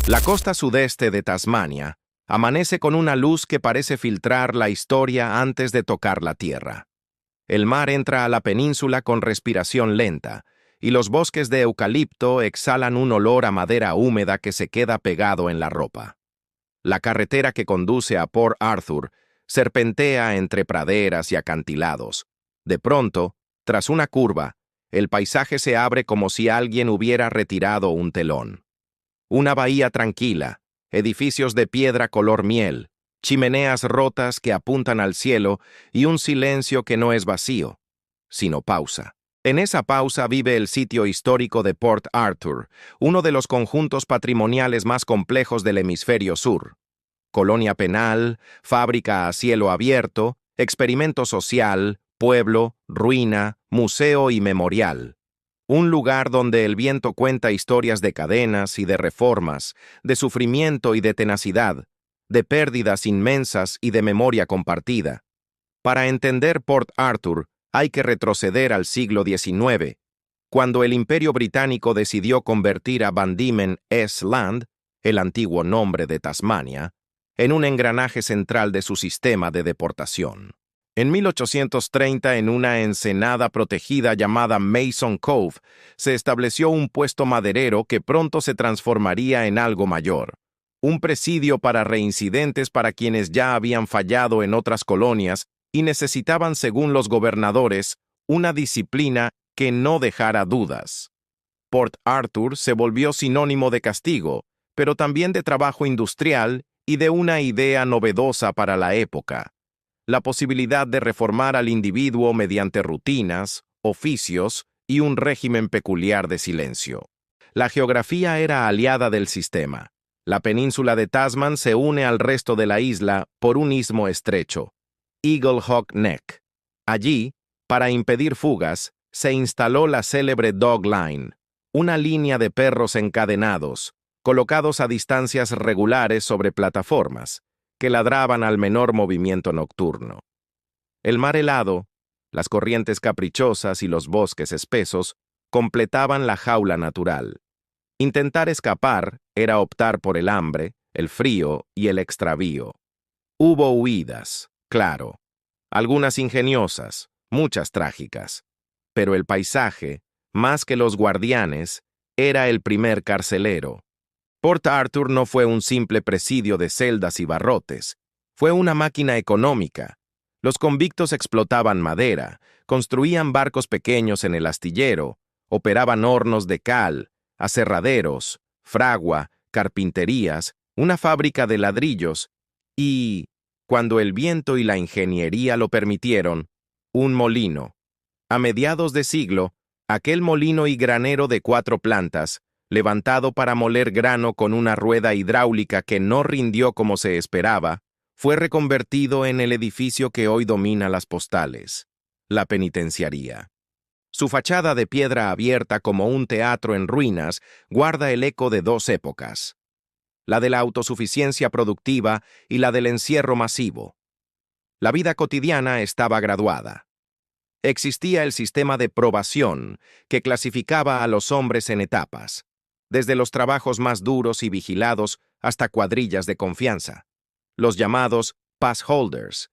La costa sudeste de Tasmania amanece con una luz que parece filtrar la historia antes de tocar la tierra. El mar entra a la península con respiración lenta, y los bosques de eucalipto exhalan un olor a madera húmeda que se queda pegado en la ropa. La carretera que conduce a Port Arthur serpentea entre praderas y acantilados. De pronto, tras una curva, el paisaje se abre como si alguien hubiera retirado un telón. Una bahía tranquila, edificios de piedra color miel, chimeneas rotas que apuntan al cielo y un silencio que no es vacío, sino pausa. En esa pausa vive el sitio histórico de Port Arthur, uno de los conjuntos patrimoniales más complejos del hemisferio sur. Colonia penal, fábrica a cielo abierto, experimento social, pueblo, ruina, museo y memorial. Un lugar donde el viento cuenta historias de cadenas y de reformas, de sufrimiento y de tenacidad, de pérdidas inmensas y de memoria compartida. Para entender Port Arthur, hay que retroceder al siglo XIX, cuando el Imperio Británico decidió convertir a Van Diemen Land, el antiguo nombre de Tasmania, en un engranaje central de su sistema de deportación. En 1830, en una ensenada protegida llamada Mason Cove, se estableció un puesto maderero que pronto se transformaría en algo mayor. Un presidio para reincidentes para quienes ya habían fallado en otras colonias y necesitaban, según los gobernadores, una disciplina que no dejara dudas. Port Arthur se volvió sinónimo de castigo, pero también de trabajo industrial y de una idea novedosa para la época: la posibilidad de reformar al individuo mediante rutinas, oficios y un régimen peculiar de silencio. La geografía era aliada del sistema. La península de Tasman se une al resto de la isla por un istmo estrecho, Eagle Hawk Neck. Allí, para impedir fugas, se instaló la célebre Dog Line, una línea de perros encadenados, colocados a distancias regulares sobre plataformas, que ladraban al menor movimiento nocturno. El mar helado, las corrientes caprichosas y los bosques espesos completaban la jaula natural. Intentar escapar era optar por el hambre, el frío y el extravío. Hubo huidas, claro, algunas ingeniosas, muchas trágicas, pero el paisaje, más que los guardianes, era el primer carcelero. Port Arthur no fue un simple presidio de celdas y barrotes, fue una máquina económica. Los convictos explotaban madera, construían barcos pequeños en el astillero, operaban hornos de cal, aserraderos, fragua, carpinterías, una fábrica de ladrillos y, cuando el viento y la ingeniería lo permitieron, un molino. A mediados de siglo, aquel molino y granero de 4 plantas, levantado para moler grano con una rueda hidráulica que no rindió como se esperaba, fue reconvertido en el edificio que hoy domina las postales, la penitenciaría. Su fachada de piedra abierta como un teatro en ruinas guarda el eco de 2 épocas, la de la autosuficiencia productiva y la del encierro masivo. La vida cotidiana estaba graduada. Existía el sistema de probación que clasificaba a los hombres en etapas, desde los trabajos más duros y vigilados hasta cuadrillas de confianza, los llamados pass holders,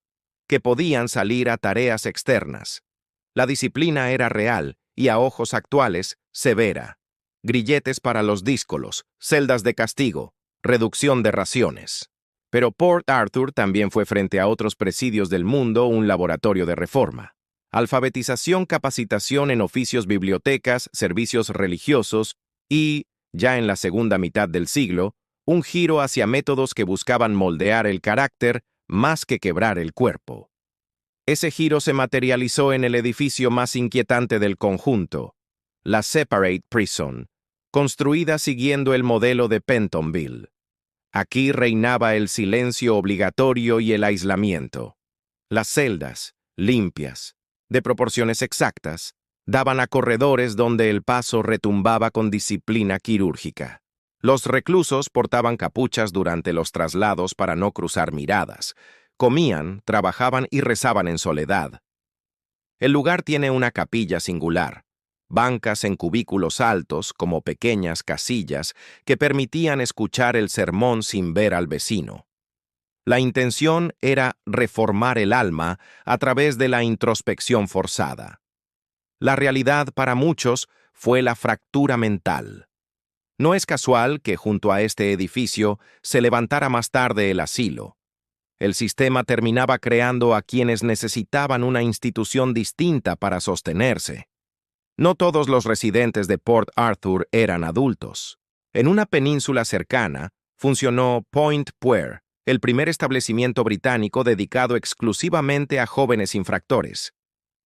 que podían salir a tareas externas. La disciplina era real y, a ojos actuales, severa. Grilletes para los díscolos, celdas de castigo, reducción de raciones. Pero Port Arthur también fue, frente a otros presidios del mundo, un laboratorio de reforma. Alfabetización, capacitación en oficios, bibliotecas, servicios religiosos y, ya en la segunda mitad del siglo, un giro hacia métodos que buscaban moldear el carácter más que quebrar el cuerpo. Ese giro se materializó en el edificio más inquietante del conjunto, la Separate Prison, construida siguiendo el modelo de Pentonville. Aquí reinaba el silencio obligatorio y el aislamiento. Las celdas, limpias, de proporciones exactas, daban a corredores donde el paso retumbaba con disciplina quirúrgica. Los reclusos portaban capuchas durante los traslados para no cruzar miradas. Comían, trabajaban y rezaban en soledad. El lugar tiene una capilla singular, bancas en cubículos altos como pequeñas casillas que permitían escuchar el sermón sin ver al vecino. La intención era reformar el alma a través de la introspección forzada. La realidad para muchos fue la fractura mental. No es casual que junto a este edificio se levantara más tarde el asilo. El sistema terminaba creando a quienes necesitaban una institución distinta para sostenerse. No todos los residentes de Port Arthur eran adultos. En una península cercana, funcionó Point Puer, el primer establecimiento británico dedicado exclusivamente a jóvenes infractores.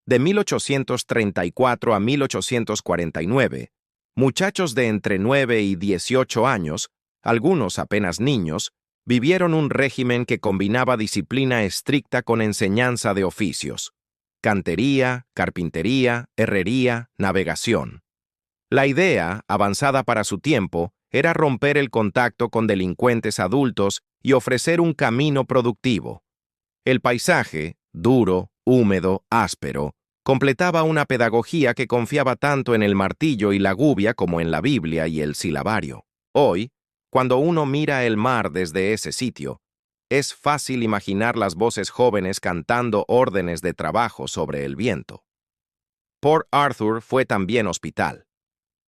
De 1834 a 1849, muchachos de entre 9 y 18 años, algunos apenas niños, vivieron un régimen que combinaba disciplina estricta con enseñanza de oficios: cantería, carpintería, herrería, navegación. La idea, avanzada para su tiempo, era romper el contacto con delincuentes adultos y ofrecer un camino productivo. El paisaje, duro, húmedo, áspero, completaba una pedagogía que confiaba tanto en el martillo y la gubia como en la Biblia y el silabario. Hoy, cuando uno mira el mar desde ese sitio, es fácil imaginar las voces jóvenes cantando órdenes de trabajo sobre el viento. Port Arthur fue también hospital.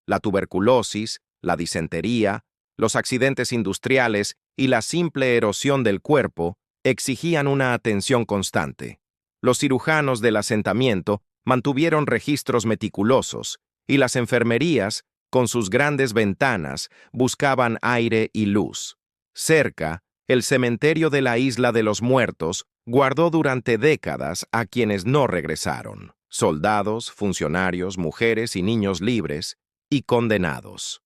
La tuberculosis, la disentería, los accidentes industriales y la simple erosión del cuerpo exigían una atención constante. Los cirujanos del asentamiento mantuvieron registros meticulosos y las enfermerías, con sus grandes ventanas, buscaban aire y luz. Cerca, el cementerio de la Isla de los Muertos guardó durante décadas a quienes no regresaron: soldados, funcionarios, mujeres y niños libres y condenados.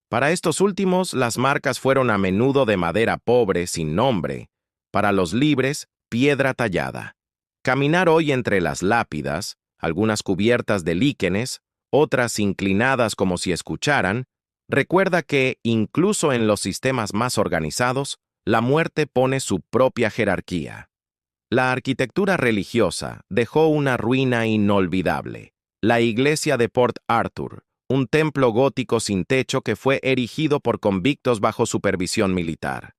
Para estos últimos, las marcas fueron a menudo de madera pobre, sin nombre; para los libres, piedra tallada. Caminar hoy entre las lápidas, algunas cubiertas de líquenes, otras inclinadas como si escucharan, recuerda que, incluso en los sistemas más organizados, la muerte pone su propia jerarquía. La arquitectura religiosa dejó una ruina inolvidable: la iglesia de Port Arthur, un templo gótico sin techo que fue erigido por convictos bajo supervisión militar.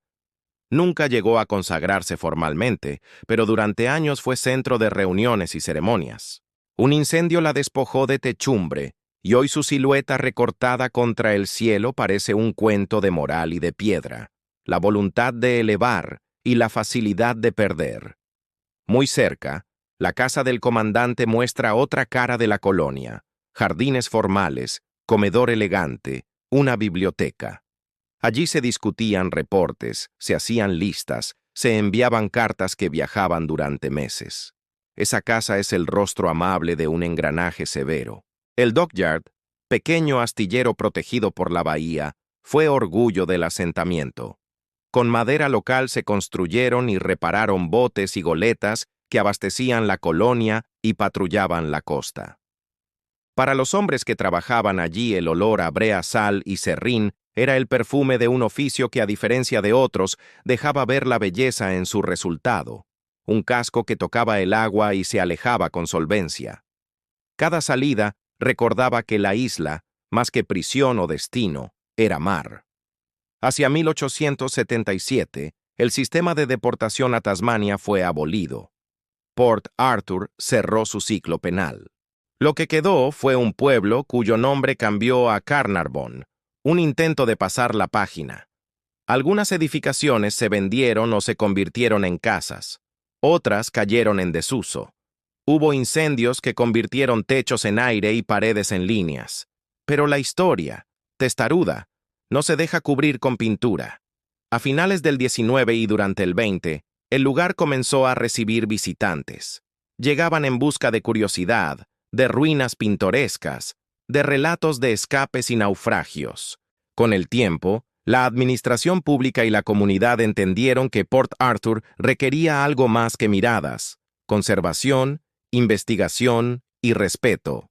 Nunca llegó a consagrarse formalmente, pero durante años fue centro de reuniones y ceremonias. Un incendio la despojó de techumbre, y hoy su silueta recortada contra el cielo parece un cuento de moral y de piedra: la voluntad de elevar y la facilidad de perder. Muy cerca, la casa del comandante muestra otra cara de la colonia: jardines formales, comedor elegante, una biblioteca. Allí se discutían reportes, se hacían listas, se enviaban cartas que viajaban durante meses. Esa casa es el rostro amable de un engranaje severo. El dockyard, pequeño astillero protegido por la bahía, fue orgullo del asentamiento. Con madera local se construyeron y repararon botes y goletas que abastecían la colonia y patrullaban la costa. Para los hombres que trabajaban allí, el olor a brea, sal y serrín era el perfume de un oficio que, a diferencia de otros, dejaba ver la belleza en su resultado: un casco que tocaba el agua y se alejaba con solvencia. Cada salida recordaba que la isla, más que prisión o destino, era mar. Hacia 1877, el sistema de deportación a Tasmania fue abolido. Port Arthur cerró su ciclo penal. Lo que quedó fue un pueblo cuyo nombre cambió a Carnarvon, un intento de pasar la página. Algunas edificaciones se vendieron o se convirtieron en casas. Otras cayeron en desuso. Hubo incendios que convirtieron techos en aire y paredes en líneas. Pero la historia, testaruda, no se deja cubrir con pintura. A finales del 19 y durante el 20, el lugar comenzó a recibir visitantes. Llegaban en busca de curiosidad, de ruinas pintorescas, de relatos de escapes y naufragios. Con el tiempo, la administración pública y la comunidad entendieron que Port Arthur requería algo más que miradas: conservación, investigación y respeto.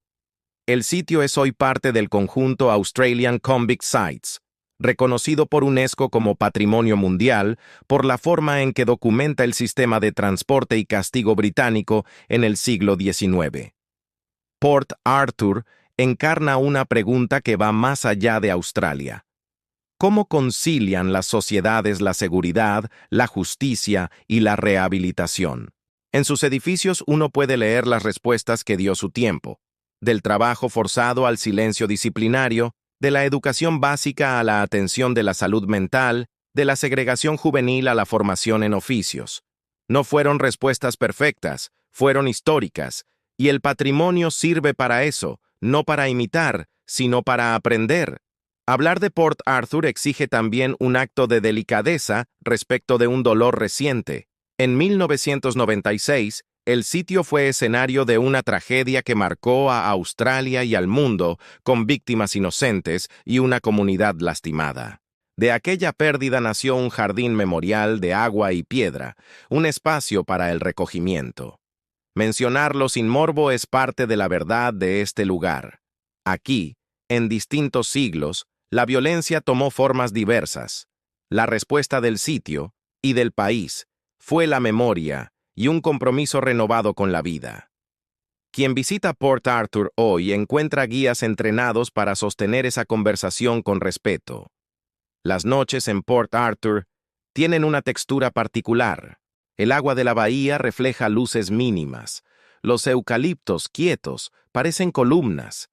El sitio es hoy parte del conjunto Australian Convict Sites, reconocido por UNESCO como Patrimonio Mundial por la forma en que documenta el sistema de transporte y castigo británico en el siglo XIX. Port Arthur encarna una pregunta que va más allá de Australia. ¿Cómo concilian las sociedades la seguridad, la justicia y la rehabilitación? En sus edificios uno puede leer las respuestas que dio su tiempo, del trabajo forzado al silencio disciplinario, de la educación básica a la atención de la salud mental, de la segregación juvenil a la formación en oficios. No fueron respuestas perfectas, fueron históricas, y el patrimonio sirve para eso, no para imitar, sino para aprender. Hablar de Port Arthur exige también un acto de delicadeza respecto de un dolor reciente. En 1996, el sitio fue escenario de una tragedia que marcó a Australia y al mundo, con víctimas inocentes y una comunidad lastimada. De aquella pérdida nació un jardín memorial de agua y piedra, un espacio para el recogimiento. Mencionarlo sin morbo es parte de la verdad de este lugar. Aquí, en distintos siglos, la violencia tomó formas diversas. La respuesta del sitio y del país fue la memoria y un compromiso renovado con la vida. Quien visita Port Arthur hoy encuentra guías entrenados para sostener esa conversación con respeto. Las noches en Port Arthur tienen una textura particular. El agua de la bahía refleja luces mínimas. Los eucaliptos quietos parecen columnas.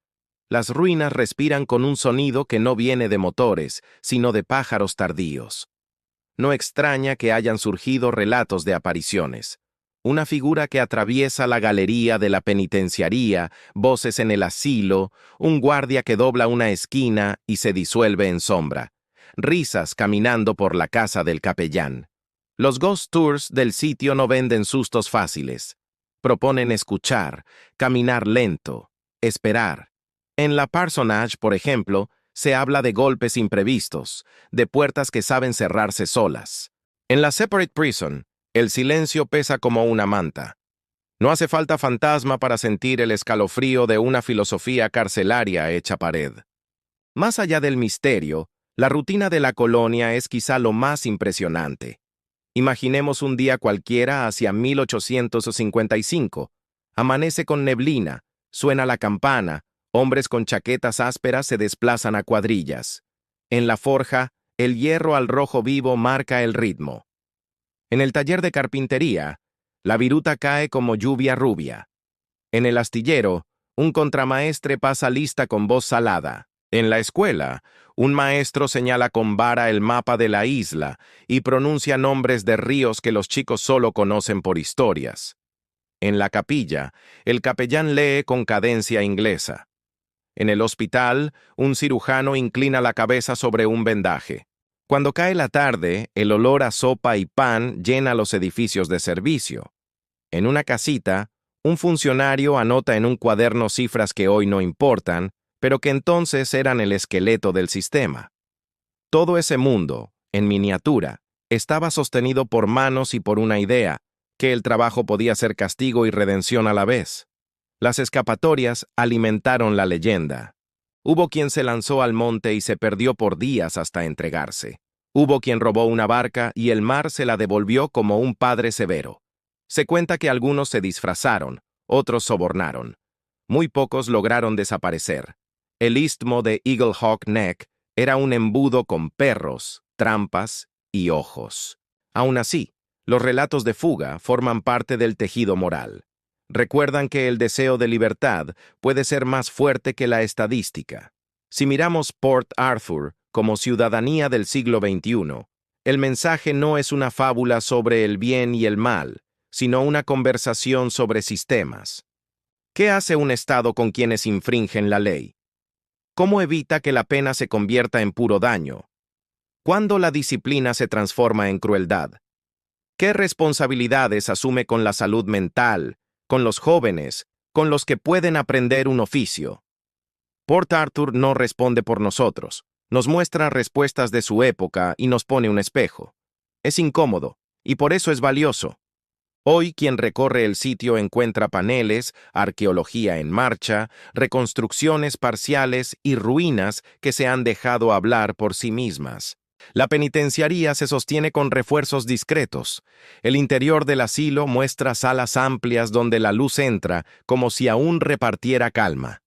Las ruinas respiran con un sonido que no viene de motores, sino de pájaros tardíos. No extraña que hayan surgido relatos de apariciones. Una figura que atraviesa la galería de la penitenciaría, voces en el asilo, un guardia que dobla una esquina y se disuelve en sombra. Risas caminando por la casa del capellán. Los ghost tours del sitio no venden sustos fáciles. Proponen escuchar, caminar lento, esperar. En la Parsonage, por ejemplo, se habla de golpes imprevistos, de puertas que saben cerrarse solas. En la Separate Prison, el silencio pesa como una manta. No hace falta fantasma para sentir el escalofrío de una filosofía carcelaria hecha pared. Más allá del misterio, la rutina de la colonia es quizá lo más impresionante. Imaginemos un día cualquiera hacia 1855. Amanece con neblina, suena la campana, hombres con chaquetas ásperas se desplazan a cuadrillas. En la forja, el hierro al rojo vivo marca el ritmo. En el taller de carpintería, la viruta cae como lluvia rubia. En el astillero, un contramaestre pasa lista con voz salada. En la escuela, un maestro señala con vara el mapa de la isla y pronuncia nombres de ríos que los chicos solo conocen por historias. En la capilla, el capellán lee con cadencia inglesa. En el hospital, un cirujano inclina la cabeza sobre un vendaje. Cuando cae la tarde, el olor a sopa y pan llena los edificios de servicio. En una casita, un funcionario anota en un cuaderno cifras que hoy no importan, pero que entonces eran el esqueleto del sistema. Todo ese mundo, en miniatura, estaba sostenido por manos y por una idea, que el trabajo podía ser castigo y redención a la vez. Las escapatorias alimentaron la leyenda. Hubo quien se lanzó al monte y se perdió por días hasta entregarse. Hubo quien robó una barca y el mar se la devolvió como un padre severo. Se cuenta que algunos se disfrazaron, otros sobornaron. Muy pocos lograron desaparecer. El istmo de Eagle Hawk Neck era un embudo con perros, trampas y ojos. Aún así, los relatos de fuga forman parte del tejido moral. Recuerdan que el deseo de libertad puede ser más fuerte que la estadística. Si miramos Port Arthur como ciudadanía del siglo XXI, el mensaje no es una fábula sobre el bien y el mal, sino una conversación sobre sistemas. ¿Qué hace un Estado con quienes infringen la ley? ¿Cómo evita que la pena se convierta en puro daño? ¿Cuándo la disciplina se transforma en crueldad? ¿Qué responsabilidades asume con la salud mental, con los jóvenes, con los que pueden aprender un oficio? Port Arthur no responde por nosotros, nos muestra respuestas de su época y nos pone un espejo. Es incómodo, y por eso es valioso. Hoy quien recorre el sitio encuentra paneles, arqueología en marcha, reconstrucciones parciales y ruinas que se han dejado hablar por sí mismas. La penitenciaría se sostiene con refuerzos discretos. El interior del asilo muestra salas amplias donde la luz entra como si aún repartiera calma.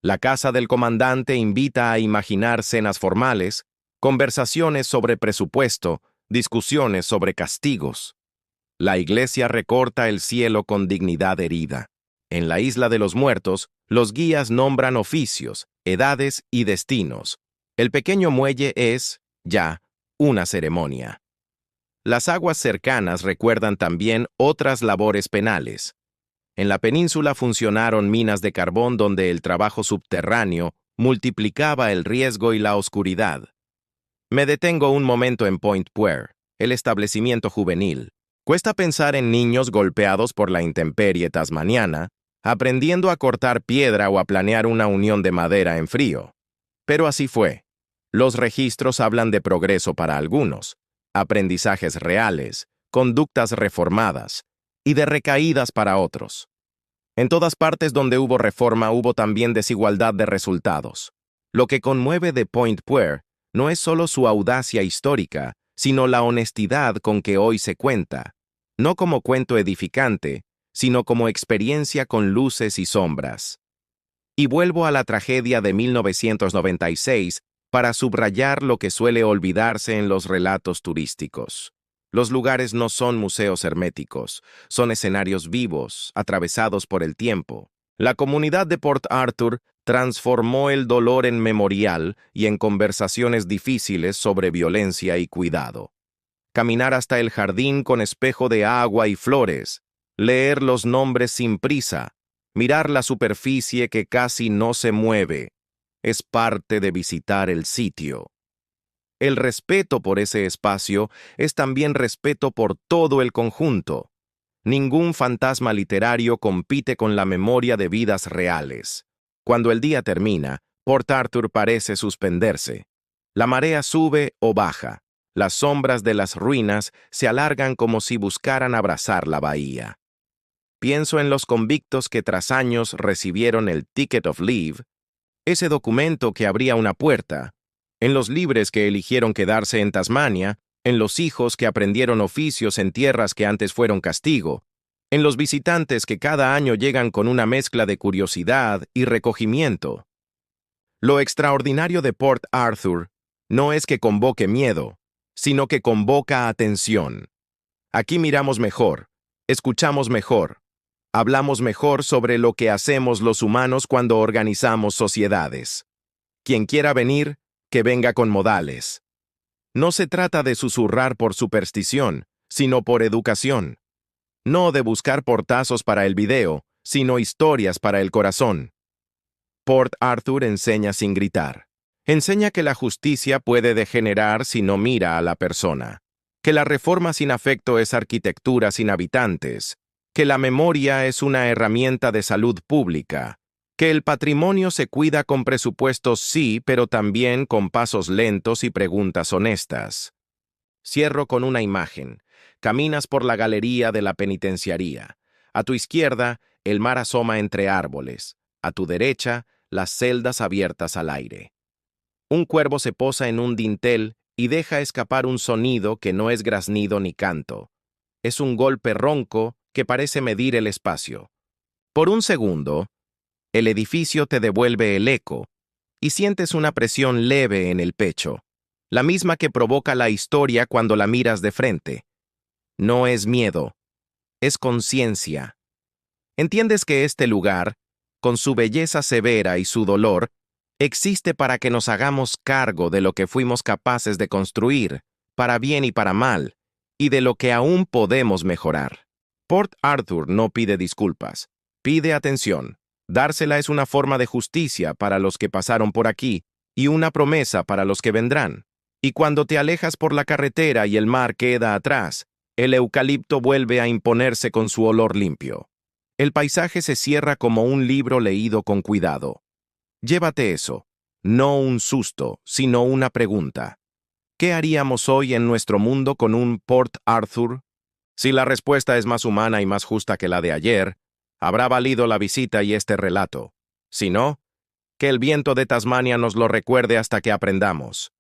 La casa del comandante invita a imaginar cenas formales, conversaciones sobre presupuesto, discusiones sobre castigos. La iglesia recorta el cielo con dignidad herida. En la isla de los muertos, los guías nombran oficios, edades y destinos. El pequeño muelle es, ya, una ceremonia. Las aguas cercanas recuerdan también otras labores penales. En la península funcionaron minas de carbón donde el trabajo subterráneo multiplicaba el riesgo y la oscuridad. Me detengo un momento en Point Puer, el establecimiento juvenil. Cuesta pensar en niños golpeados por la intemperie tasmaniana, aprendiendo a cortar piedra o a planear una unión de madera en frío. Pero así fue. Los registros hablan de progreso para algunos, aprendizajes reales, conductas reformadas, y de recaídas para otros. En todas partes donde hubo reforma hubo también desigualdad de resultados. Lo que conmueve de Point Puer no es solo su audacia histórica, sino la honestidad con que hoy se cuenta, no como cuento edificante, sino como experiencia con luces y sombras. Y vuelvo a la tragedia de 1996 para subrayar lo que suele olvidarse en los relatos turísticos. Los lugares no son museos herméticos, son escenarios vivos, atravesados por el tiempo. La comunidad de Port Arthur transformó el dolor en memorial y en conversaciones difíciles sobre violencia y cuidado. Caminar hasta el jardín con espejo de agua y flores, leer los nombres sin prisa, mirar la superficie que casi no se mueve, es parte de visitar el sitio. El respeto por ese espacio es también respeto por todo el conjunto. Ningún fantasma literario compite con la memoria de vidas reales. Cuando el día termina, Port Arthur parece suspenderse. La marea sube o baja. Las sombras de las ruinas se alargan como si buscaran abrazar la bahía. Pienso en los convictos que tras años recibieron el Ticket of Leave, ese documento que abría una puerta, en los libres que eligieron quedarse en Tasmania, en los hijos que aprendieron oficios en tierras que antes fueron castigo, en los visitantes que cada año llegan con una mezcla de curiosidad y recogimiento. Lo extraordinario de Port Arthur no es que convoque miedo, sino que convoca atención. Aquí miramos mejor, escuchamos mejor, hablamos mejor sobre lo que hacemos los humanos cuando organizamos sociedades. Quien quiera venir, que venga con modales. No se trata de susurrar por superstición, sino por educación. No de buscar portazos para el video, sino historias para el corazón. Port Arthur enseña sin gritar. Enseña que la justicia puede degenerar si no mira a la persona, que la reforma sin afecto es arquitectura sin habitantes, que la memoria es una herramienta de salud pública, que el patrimonio se cuida con presupuestos sí, pero también con pasos lentos y preguntas honestas. Cierro con una imagen. Caminas por la galería de la penitenciaría. A tu izquierda, el mar asoma entre árboles. A tu derecha, las celdas abiertas al aire. Un cuervo se posa en un dintel y deja escapar un sonido que no es graznido ni canto. Es un golpe ronco que parece medir el espacio. Por un segundo, el edificio te devuelve el eco y sientes una presión leve en el pecho, la misma que provoca la historia cuando la miras de frente. No es miedo, es conciencia. Entiendes que este lugar, con su belleza severa y su dolor, existe para que nos hagamos cargo de lo que fuimos capaces de construir, para bien y para mal, y de lo que aún podemos mejorar. Port Arthur no pide disculpas, pide atención. Dársela es una forma de justicia para los que pasaron por aquí y una promesa para los que vendrán. Y cuando te alejas por la carretera y el mar queda atrás, el eucalipto vuelve a imponerse con su olor limpio. El paisaje se cierra como un libro leído con cuidado. Llévate eso, no un susto, sino una pregunta. ¿Qué haríamos hoy en nuestro mundo con un Port Arthur? Si la respuesta es más humana y más justa que la de ayer, habrá valido la visita y este relato. Si no, que el viento de Tasmania nos lo recuerde hasta que aprendamos.